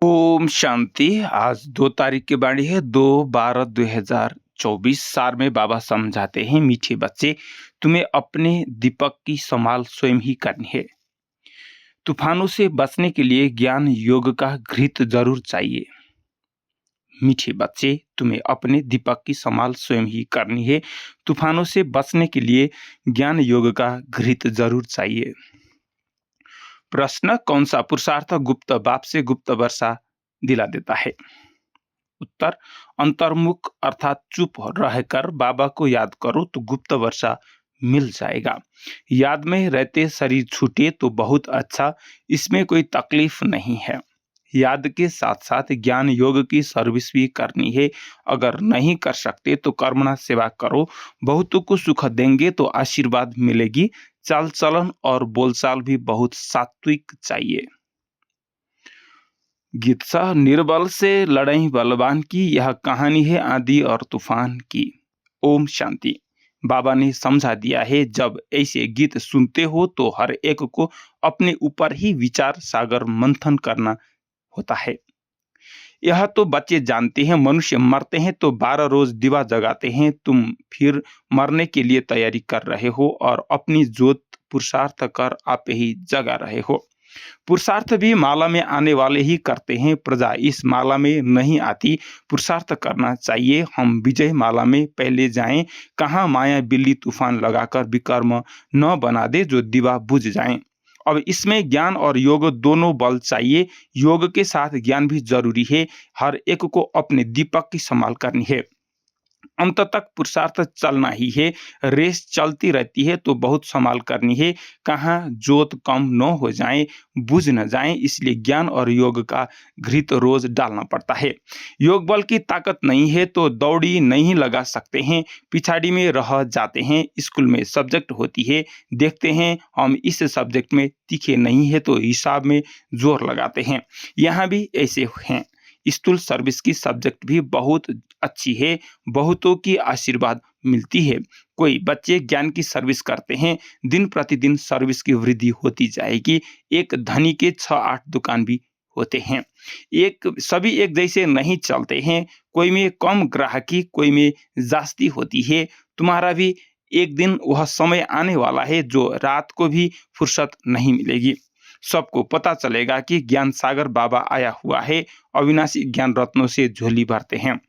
ओम शांति। आज 2 तारीख की बाणी है 2/12/2024। सार में बाबा समझाते हैं, मीठे बच्चे, तुम्हें अपने दीपक की संभाल स्वयं ही करनी है। तूफानों से बचने के लिए ज्ञान योग का घृत जरूर चाहिए। मीठे बच्चे, तुम्हें अपने दीपक की संभाल स्वयं ही करनी है। तूफानों से बचने के लिए ज्ञान योग का घृत जरूर चाहिए। प्रश्न, कौन सा पुरुषार्थ गुप्त बाप से गुप्त वर्षा दिला देता है? उत्तर, अंतर्मुख अर्थात चुप रहकर बाबा को याद करो तो गुप्त वर्षा मिल जाएगा। याद में रहते शरीर छूटे तो बहुत अच्छा, इसमें कोई तकलीफ नहीं है। याद के साथ साथ ज्ञान योग की सर्विस भी करनी है। अगर नहीं कर सकते तो कर्मणा सेवा करो। बहुतों को सुख देंगे तो आशीर्वाद मिलेगी। चाल चलन और बोलचाल भी बहुत सात्विक चाहिए। गीत शाह, निर्बल से लड़ई बलवान की, यह कहानी है आंधी और तूफान की। ओम शांति। बाबा ने समझा दिया है, जब ऐसे गीत सुनते हो तो हर एक को अपने ऊपर ही विचार सागर मंथन करना होता है। यह तो बच्चे जानते हैं, मनुष्य मरते हैं तो 12 रोज दिवा जगाते हैं। तुम फिर मरने के लिए तैयारी कर रहे हो और अपनी जोत पुरुषार्थ कर आप ही जगा रहे हो। पुरुषार्थ भी माला में आने वाले ही करते हैं, प्रजा इस माला में नहीं आती। पुरुषार्थ करना चाहिए, हम विजय माला में पहले जाएं। कहाँ माया बिल्ली तूफान लगाकर विकर्म न बना दे जो दिवा बुझ जाएं। अब इसमें ज्ञान और योग दोनों बल चाहिए। योग के साथ ज्ञान भी जरूरी है। हर एक को अपने दीपक की संभाल करनी है। अंत तक पुरुषार्थ चलना ही है। रेस चलती रहती है तो बहुत संभाल करनी है, कहाँ जोत कम न हो जाए, बुझ न जाए। इसलिए ज्ञान और योग का घृत रोज डालना पड़ता है। योग बल की ताकत नहीं है तो दौड़ी नहीं लगा सकते हैं, पिछाड़ी में रह जाते हैं। स्कूल में सब्जेक्ट होती है, देखते हैं हम इस सब्जेक्ट में तीखे नहीं है तो हिसाब में जोर लगाते हैं। यहाँ भी ऐसे हैं। स्थूल सर्विस की सब्जेक्ट भी बहुत अच्छी है, बहुतों की आशीर्वाद मिलती है। कोई बच्चे ज्ञान की सर्विस करते हैं, दिन प्रतिदिन सर्विस की वृद्धि होती जाएगी। एक धनी के 6-8 दुकान भी होते हैं। सभी एक जैसे नहीं चलते हैं, कोई में कम ग्राहकी, कोई में जास्ती होती है। तुम्हारा भी एक दिन वह समय आने वाला है जो रात को भी फुर्सत नहीं मिलेगी। सबको पता चलेगा कि ज्ञान सागर बाबा आया हुआ है, अविनाशी ज्ञान रत्नों से झोली भरते हैं।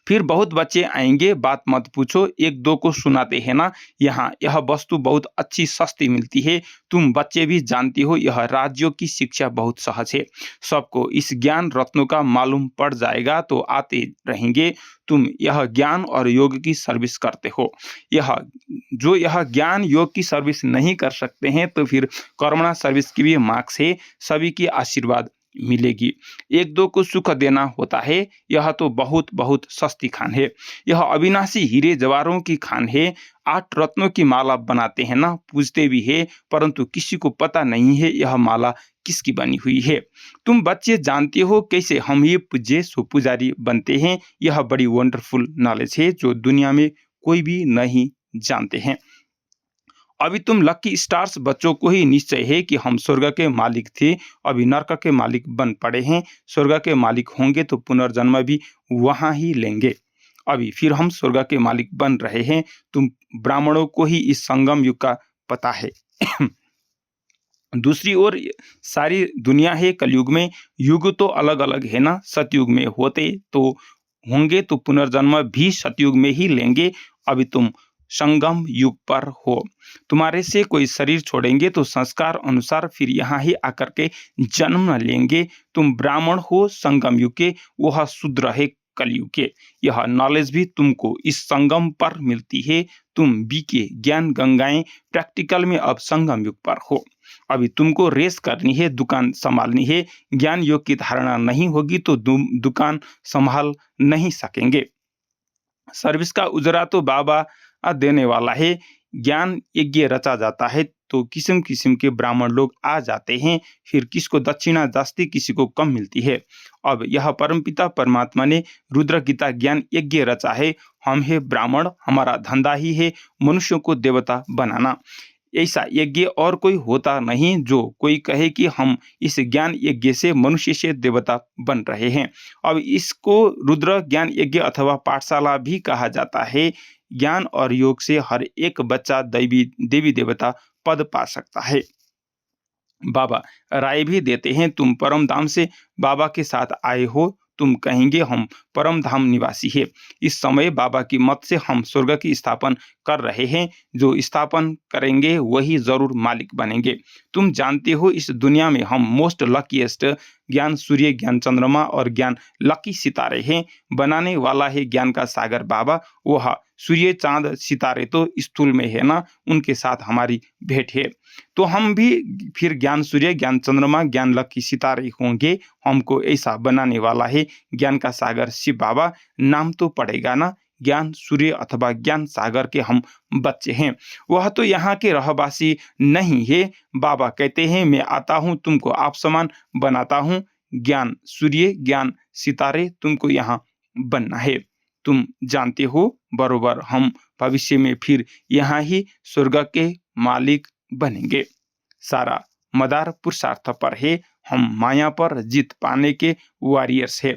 फिर बहुत बच्चे आएंगे, बात मत पूछो, एक दो को सुनाते हैं ना, यहाँ यह वस्तु बहुत अच्छी सस्ती मिलती है। तुम बच्चे भी जानती हो यह राज्यों की शिक्षा बहुत सहज है। सबको इस ज्ञान रत्नों का मालूम पड़ जाएगा तो आते रहेंगे। तुम यह ज्ञान और योग की सर्विस करते हो। यह ज्ञान योग की सर्विस नहीं कर सकते हैं तो फिर कर्मणा सर्विस की भी मार्क्स है, सभी की आशीर्वाद मिलेगी। एक दो को सुख देना होता है, यह तो बहुत बहुत सस्ती खान है। यह अविनाशी हीरे जवाहरों की खान है। 8 रत्नों की माला बनाते हैं ना, पूजते भी है, परंतु किसी को पता नहीं है यह माला किसकी बनी हुई है। तुम बच्चे जानते हो कैसे हम ये पूज्य सो पुजारी बनते हैं। यह बड़ी वंडरफुल नॉलेज है जो दुनिया में कोई भी नहीं जानते हैं। अभी तुम लकी स्टार्स बच्चों को ही निश्चय है कि हम स्वर्ग के मालिक थे, अभी नरक के मालिक बन पड़े हैं। स्वर्ग के मालिक होंगे तो पुनर्जन्म भी वहां ही लेंगे। अभी फिर हम स्वर्ग के मालिक बन रहे हैं। तुम ब्राह्मणों को ही इस संगम युग का पता है। दूसरी ओर सारी दुनिया है कलयुग में। युग तो अलग अलग है ना, सतयुग में होंगे तो पुनर्जन्म भी सतयुग में ही लेंगे। अभी तुम संगम युग पर हो। तुम्हारे से कोई शरीर छोड़ेंगे तो संस्कार अनुसार फिर यहाँ ही आकर के जन्म लेंगे। तुम ब्राह्मण हो संगम युग के, वह शूद्र है कलयुग के। यह नॉलेज भी तुमको इस संगम पर मिलती है। तुम बीके ज्ञान गंगाएं प्रैक्टिकल में अब संगम युग पर हो। अभी तुमको रेस करनी है, दुकान संभालनी है। ज्ञान योग की धारणा नहीं होगी तो दुकान संभाल नहीं सकेंगे। सर्विस का उजरा तो बाबा देने वाला है। ज्ञान यज्ञ रचा जाता है तो किस्म किस्म के ब्राह्मण लोग आ जाते हैं। फिर किसको दक्षिणा जास्ती, किसी को कम मिलती है। अब यह परमपिता परमात्मा ने रुद्र गीता ज्ञान यज्ञ रचा है। हम है ब्राह्मण, हमारा धंधा ही है मनुष्यों को देवता बनाना। ऐसा यज्ञ और कोई होता नहीं जो कोई कहे कि हम इस ज्ञान यज्ञ से मनुष्य से देवता बन रहे हैं। अब इसको रुद्र ज्ञान यज्ञ अथवा पाठशाला भी कहा जाता है। ज्ञान और योग से हर एक बच्चा देवी देवता पद पा सकता है। बाबा राय भी देते हैं, तुम परम धाम से बाबा के साथ आए हो, तुम कहेंगे हम परम धाम निवासी है। इस समय बाबा की मत से हम स्वर्ग की स्थापना कर रहे हैं। जो स्थापन करेंगे वही जरूर मालिक बनेंगे। तुम जानते हो इस दुनिया में हम मोस्ट लकीएस्ट ज्ञान सूर्य, ज्ञान चंद्रमा और ज्ञान लकी सितारे हैं। बनाने वाला है ज्ञान का सागर बाबा। वह सूर्य, चांद, सितारे तो स्थूल में है ना, उनके साथ हमारी भेंट है। तो हम भी फिर ज्ञान सूर्य, ज्ञान चंद्रमा, ज्ञान लकी सितारे होंगे। हमको ऐसा बनाने वाला है ज्ञान का सागर शिव बाबा। नाम तो पड़ेगा ना, ज्ञान सूर्य अथवा ज्ञान सागर के हम बच्चे हैं। वह तो यहाँ के रहवासी नहीं है। बाबा कहते हैं मैं आता हूँ, तुमको आप समान बनाता हूँ। ज्ञान सूर्य, ज्ञान सितारे, तुमको यहाँ बनना है। तुम जानते हो बरोबर हम भविष्य में फिर यहाँ ही स्वर्ग के मालिक बनेंगे। सारा मदार पुरुषार्थ पर है। हम माया पर जीत पाने के वॉरियर्स है।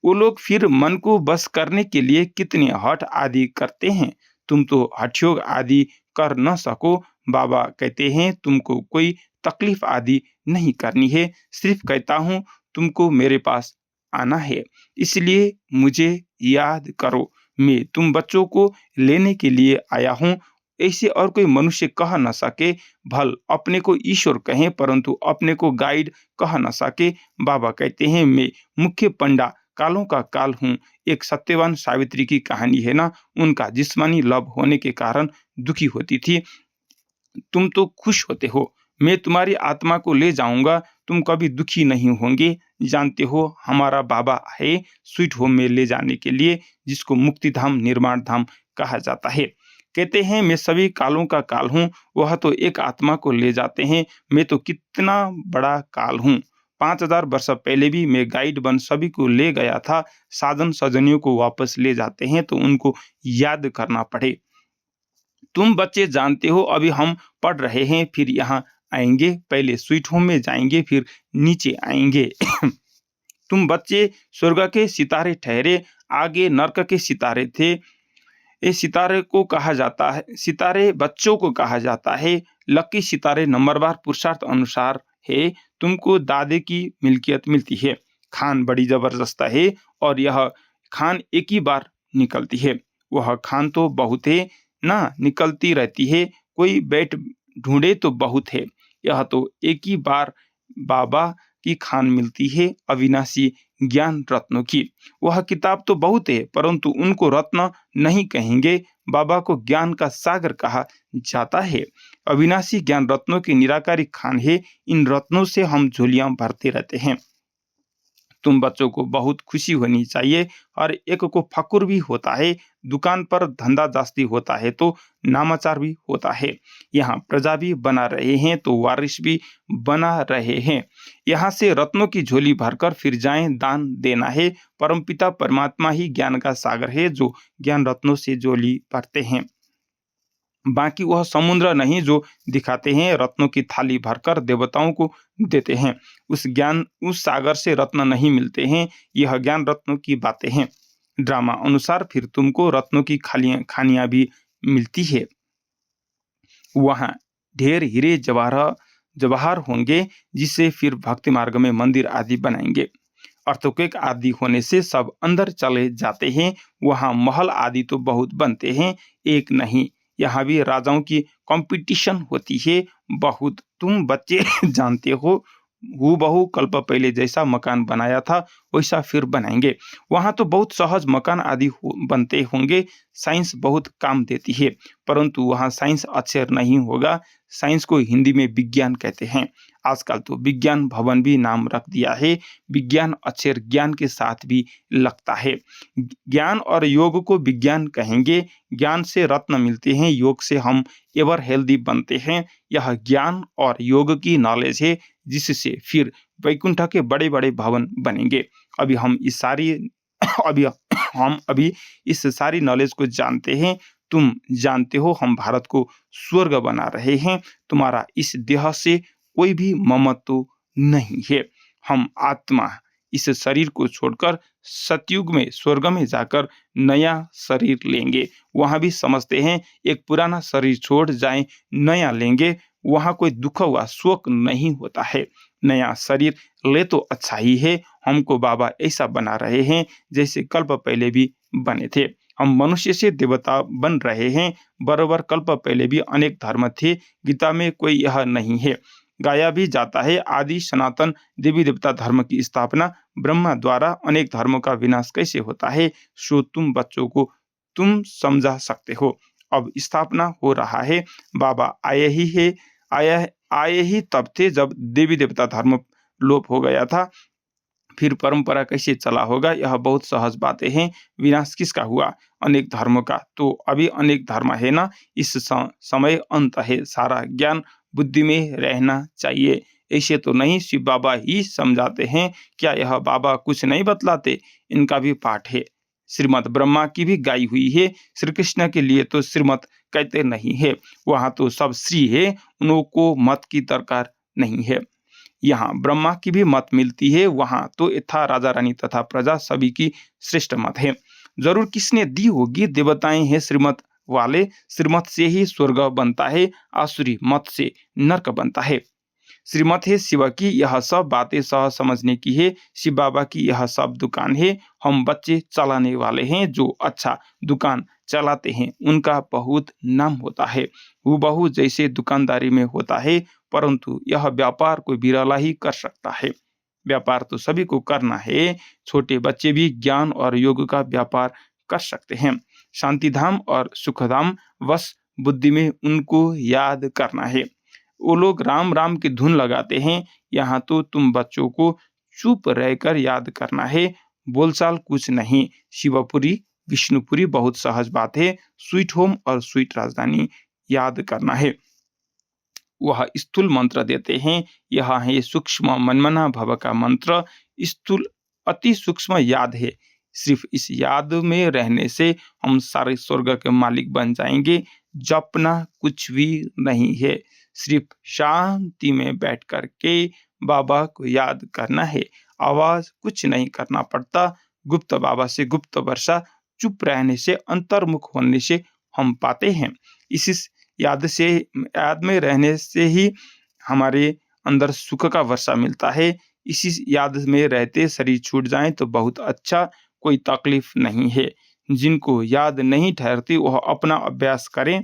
वो लोग फिर मन को बस करने के लिए कितने हठ आदि करते हैं। तुम तो हठयोग आदि कर न सको। बाबा कहते हैं तुमको कोई तकलीफ आदि नहीं करनी है। सिर्फ कहता हूँ तुमको मेरे पास आना है, इसलिए मुझे याद करो। मैं तुम बच्चों को लेने के लिए आया हूँ। ऐसे और कोई मनुष्य कह न सके। भल अपने को ईश्वर कहें परंतु अपने को गाइड कह न सके। बाबा कहते हैं मैं मुख्य पंडा कालों का काल हूँ। एक सत्यवान सावित्री की कहानी है ना, उनका जिस्मानी लव होने के कारण दुखी होती थी। तुम तो खुश होते हो, मैं तुम्हारी आत्मा को ले जाऊंगा, तुम कभी दुखी नहीं होंगे। जानते हो हमारा बाबा है स्वीट होम में ले जाने के लिए, जिसको मुक्ति धाम, निर्माण धाम कहा जाता है। कहते हैं मैं सभी कालों का काल हूँ। वह तो एक आत्मा को ले जाते हैं, मैं तो कितना बड़ा काल हूँ। 5000 वर्ष पहले भी मैं गाइड बन सभी को ले गया था। साधन सजनियों को वापस ले जाते हैं तो उनको याद करना पड़े। तुम बच्चे जानते हो अभी हम पढ़ रहे हैं, फिर यहाँ आएंगे, पहले स्वीट होम में जाएंगे, फिर नीचे आएंगे। तुम बच्चे स्वर्ग के सितारे ठहरे, आगे नरक के सितारे थे। ये सितारे को कहा जाता है, सितारे बच्चों को कहा जाता है। लकी सितारे नंबरवार पुरुषार्थ अनुसार है। तुमको दादे की मिल्कियत मिलती है। खान बड़ी जबरदस्त है और यह खान एक ही बार निकलती है। वह खान तो बहुत है ना, निकलती रहती है। कोई बैठ ढूंढे तो बहुत है। यह तो एक ही बार बाबा की खान मिलती है, अविनाशी ज्ञान रत्नों की। वह किताब तो बहुत है परंतु उनको रत्न नहीं कहेंगे। बाबा को ज्ञान का सागर कहा जाता है। अविनाशी ज्ञान रत्नों की निराकारी खान है। इन रत्नों से हम झोलियां भरते रहते हैं। तुम बच्चों को बहुत खुशी होनी चाहिए और एक को फकुर भी होता है। दुकान पर धंधा जास्ती होता है तो नामाचार भी होता है। यहाँ प्रजा भी बना रहे हैं तो वारिस भी बना रहे हैं। यहाँ से रत्नों की झोली भरकर फिर जाएं, दान देना है। परमपिता परमात्मा ही ज्ञान का सागर है जो ज्ञान रत्नों से झोली भरते हैं। बाकी वह समुद्र नहीं जो दिखाते हैं। रत्नों की थाली भरकर देवताओं को देते हैं। उस सागर से रत्न नहीं मिलते हैं। यह ज्ञान रत्नों की बातें हैं। ड्रामा अनुसार फिर तुमको रत्नों की खानियां भी मिलती है। वहाँ ढेर हीरे जवाहर होंगे, जिससे फिर भक्ति मार्ग में मंदिर आदि बनाएंगे। अर्थक्वेक आदि होने से सब अंदर चले जाते हैं। वहाँ महल आदि तो बहुत बनते हैं, एक नहीं। यहाँ भी राजाओं की कंपटीशन होती है बहुत। तुम बच्चे जानते हो हूबहू कल्प पहले जैसा मकान बनाया था वैसा फिर बनाएंगे। वहाँ तो बहुत सहज मकान आदि बनते होंगे। साइंस बहुत काम देती है परंतु वहाँ साइंस अक्षर नहीं होगा। साइंस को हिंदी में विज्ञान कहते हैं। आजकल तो विज्ञान भवन भी नाम रख दिया है। विज्ञान अक्षर ज्ञान के साथ भी लगता है। ज्ञान और योग को विज्ञान कहेंगे। ज्ञान से रत्न मिलते हैं, योग से हम एवर हेल्दी बनते हैं। यह ज्ञान और योग की नॉलेज है जिससे फिर वैकुंठ के बड़े बड़े भवन बनेंगे। अभी हम इस सारी नॉलेज को जानते हैं तुम जानते हो हम भारत को स्वर्ग बना रहे हैं, तुम्हारा इस देह से कोई भी ममत्व नहीं है। हम आत्मा इस शरीर को छोड़कर सतयुग में स्वर्ग में जाकर नया शरीर लेंगे। वहां भी समझते हैं एक पुराना शरीर छोड़ जाएं, नया लेंगे, वहां कोई दुख व शोक नहीं होता है। नया शरीर ले तो अच्छा ही है, हमको बाबा ऐसा बना रहे हैं जैसे कल्प पहले भी बने थे। हम मनुष्य से देवता बन रहे हैं, बराबर कल्प पहले भी अनेक धर्म थे, गीता में कोई यह नहीं है। गाया भी जाता है आदि सनातन देवी देवता धर्म की स्थापना ब्रह्मा द्वारा अनेक धर्मों का विनाश कैसे होता है, सो तुम बच्चों को तुम समझा सकते हो। अब स्थापना हो रहा है, बाबा आए ही तब थे जब देवी देवता धर्म लोप हो गया था। फिर परंपरा कैसे चला होगा, यह बहुत सहज बातें हैं। विनाश किसका हुआ? अनेक धर्मों का। तो अभी अनेक धर्म है ना, इस समय अंत है, सारा ज्ञान बुद्धि में रहना चाहिए। ऐसे तो नहीं शिव बाबा ही समझाते हैं क्या? यह बाबा कुछ नहीं बतलाते, इनका भी पाठ है। श्रीमद् ब्रह्मा की भी गाई हुई है। श्री कृष्ण के लिए तो श्रीमत कहते नहीं है, वहां तो सब श्री है, उनको मत की दरकार नहीं है। यहाँ ब्रह्मा की भी मत मिलती है, वहां तो यथा राजा रानी तथा प्रजा सभी की श्रेष्ठ मत है। जरूर किसने दी होगी, देवताएं हैं श्रीमत वाले, श्रीमत से ही स्वर्ग बनता है, आसुरी मत से नरक बनता है। श्रीमत है शिव की, यह सब बातें सहज समझने की है। शिव बाबा की यह सब दुकान है, हम बच्चे चलाने वाले हैं। जो अच्छा दुकान चलाते हैं उनका बहुत नाम होता है, हूबहू जैसे दुकानदारी में होता है, परंतु यह व्यापार कोई बिरला ही कर सकता है। व्यापार तो सभी को करना है, छोटे बच्चे भी ज्ञान और योग का व्यापार कर सकते हैं। शांतिधाम और सुखधाम बस बुद्धि में उनको याद करना है। वो लोग राम राम की धुन लगाते हैं, यहाँ तो तुम बच्चों को चुप रहकर याद करना है, बोलचाल कुछ नहीं। शिवपुरी विष्णुपुरी बहुत सहज बात है, स्वीट होम और स्वीट राजधानी याद करना है। वह स्थूल मंत्र देते हैं, यह है सूक्ष्म मनमना भव का मंत्र। स्थूल अति सूक्ष्म याद है, सिर्फ इस याद में रहने से हम सारे स्वर्ग के मालिक बन जाएंगे। जपना कुछ भी नहीं है, सिर्फ शांति में बैठ कर के बाबा को याद करना है। आवाज कुछ नहीं करना पड़ता, गुप्त बाबा से गुप्त वर्षा, चुप रहने से अंतर्मुख होने से हम पाते हैं। इसी याद में रहने से ही हमारे अंदर सुख का वर्षा मिलता है। इसी याद में रहते शरीर छूट जाए तो बहुत अच्छा, कोई तकलीफ नहीं है। जिनको याद नहीं ठहरती वह अपना अभ्यास करें।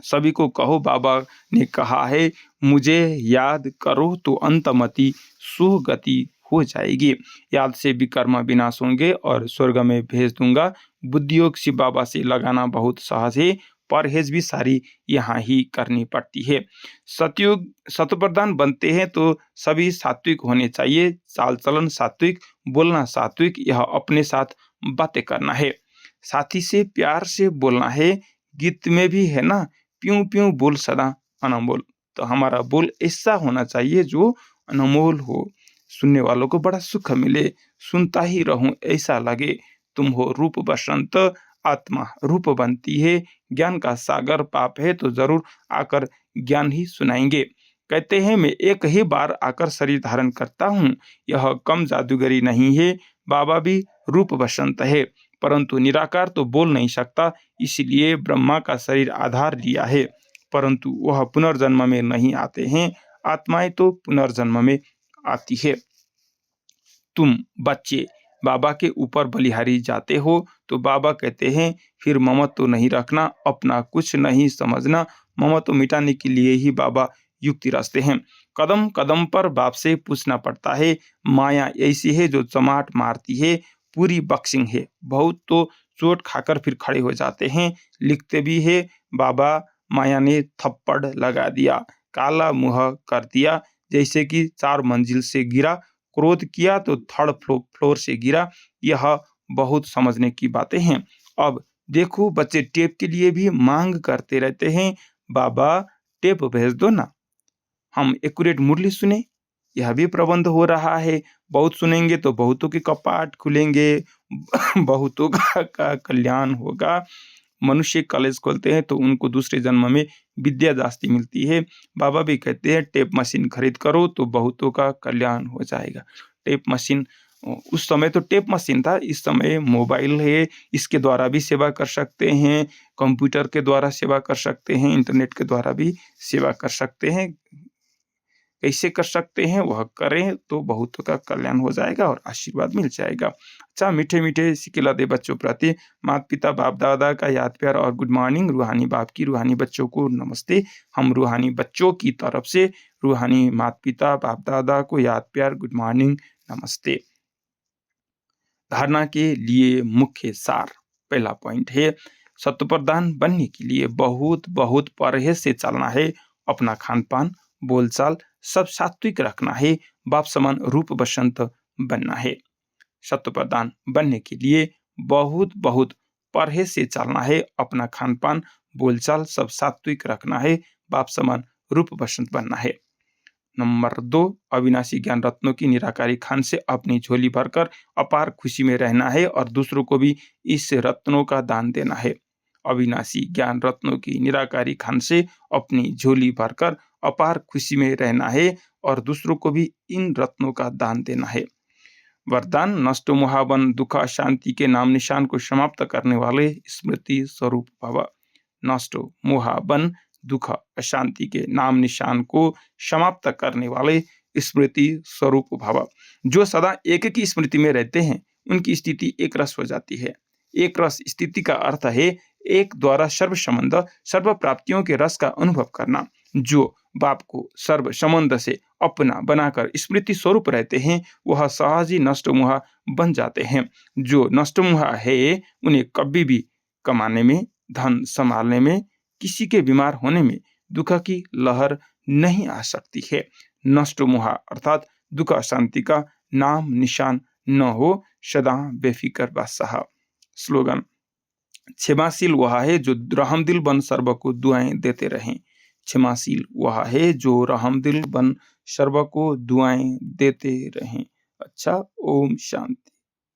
सभी को कहो बाबा ने कहा है मुझे याद करो तो अंतमति सुगति हो जाएगी। याद से विकर्म विनाश होंगे और स्वर्ग में भेज दूंगा। बुद्धियोग शिव बाबा से लगाना बहुत सहज है, परहेज भी सारी यहाँ ही करनी पड़ती है। सतयुग सतप्रधान बनते हैं तो सभी सात्विक होने चाहिए, चाल चलन सात्विक, बोलना सात्विक, यह अपने साथ बातें करना है, साथी से प्यार से बोलना है। गीत में भी है ना, प्यूं प्यूं बोल सदा अनमोल। तो हमारा बोल ऐसा होना चाहिए जो अनमोल हो, सुनने वालों को बड़ा सुख मिले, सुनता ही रहूं ऐसा लगे। तुम हो रूप बसंत, आत्मा रूप बनती है। ज्ञान का सागर पाप है तो जरूर आकर ज्ञान ही सुनाएंगे। कहते हैं मैं एक ही बार आकर शरीर धारण करता हूँ, यह कम जादूगरी नहीं है। बाबा भी रूप बसंत है, परंतु निराकार तो बोल नहीं सकता, इसलिए ब्रह्मा का शरीर आधार लिया है, परंतु वह पुनर्जन्म में नहीं आते हैं। आत्माएं तो पुनर्जन्म में आती है। तुम बच्चे बाबा के ऊपर बलिहारी जाते हो तो बाबा कहते हैं फिर ममत्व तो नहीं रखना, अपना कुछ नहीं समझना। ममत्व तो मिटाने के लिए ही बाबा युक्ति रचते हैं। कदम कदम पर बाप से पूछना पड़ता है। माया ऐसी है जो चमाट मारती है, पूरी बक्सिंग है। बहुत तो चोट खाकर फिर खड़े हो जाते हैं। लिखते भी है बाबा माया ने थप्पड़ लगा दिया, काला मुंह कर दिया, जैसे कि 4 मंजिल से गिरा, क्रोध किया तो 3rd फ्लोर से गिरा। यह बहुत समझने की बातें हैं। अब देखो बच्चे टेप के लिए भी मांग करते रहते हैं, बाबा टेप भेज दो ना, हम एक्यूरेट मुरली सुने। यह भी प्रबंध हो रहा है, बहुत सुनेंगे तो बहुतों के कपाट खुलेंगे, बहुतों का कल्याण होगा। मनुष्य कॉलेज खोलते हैं तो उनको दूसरे जन्म में विद्या जास्ती मिलती है। बाबा भी कहते हैं टेप मशीन खरीद करो तो बहुतों का कल्याण हो जाएगा। टेप मशीन उस समय तो टेप मशीन था, इस समय मोबाइल है, इसके द्वारा भी सेवा कर सकते हैं, कंप्यूटर के द्वारा सेवा कर सकते हैं, इंटरनेट के द्वारा भी सेवा कर सकते हैं। कैसे कर सकते हैं वह करें तो बहुतों का कल्याण हो जाएगा और आशीर्वाद मिल जाएगा। अच्छा, मीठे मीठे सिकिला दे बच्चों प्रति माता पिता बाप दादा का याद प्यार और गुड मॉर्निंग। रूहानी बाप की रूहानी बच्चों को नमस्ते। हम रूहानी बच्चों की तरफ से रूहानी माता पिता बाप दादा को याद प्यार गुड मॉर्निंग नमस्ते। धारणा के लिए मुख्य सार, पहला पॉइंट है सत्व प्रधान बनने के लिए बहुत बहुत परहेज से चलना है। अपना खान पान बोलचाल सब सात्विक रखना है। बाप समान रूप बसंत बनना है। सत्व प्रधान बनने के लिए बहुत बहुत परहेज से चलना है। अपना खान पान बोलचाल सब सात्विक रखना है। बाप समान रूप बसंत बनना है। नंबर 2, अविनाशी ज्ञान रत्नों की निराकारी खान से अपनी झोली भरकर अपार खुशी में रहना है और दूसरों को भी इस रत्नों का दान देना है। अविनाशी ज्ञान रत्नों की निराकारी खान से अपनी झोली भरकर अपार खुशी में रहना है और दूसरों को भी इन रत्नों का दान देना है। वरदान, नष्ट मोहाबन दुख अशांति के नाम निशान को समाप्त करने वाले स्मृति स्वरूप भव। नष्ट मोहाबन दुख अशांति के नाम निशान को समाप्त करने वाले स्मृति स्वरूप भव। जो सदा एक की स्मृति में रहते हैं उनकी स्थिति एक रस हो जाती है। एक रस स्थिति का अर्थ है एक द्वारा सर्व संबंध सर्व प्राप्तियों के रस का अनुभव करना। जो बाप को सर्व संबंध से अपना बनाकर स्मृति स्वरूप रहते हैं वह सहज ही नष्ट मोह बन जाते हैं। जो नष्ट मोह है उन्हें कभी भी कमाने में, धन संभालने में, किसी के बीमार होने में दुख की लहर नहीं आ सकती है। नष्ट मोह अर्थात दुख अशांति का नाम निशान न हो, सदा बेफिक्र बादशाह। स्लोगन, क्षमाशील वह है जो रहमदिल बन सर्व को दुआएं देते रहें। क्षमाशील वह है जो रहमदिल बन सर्व को दुआएं देते रहें। अच्छा, ओम शांति।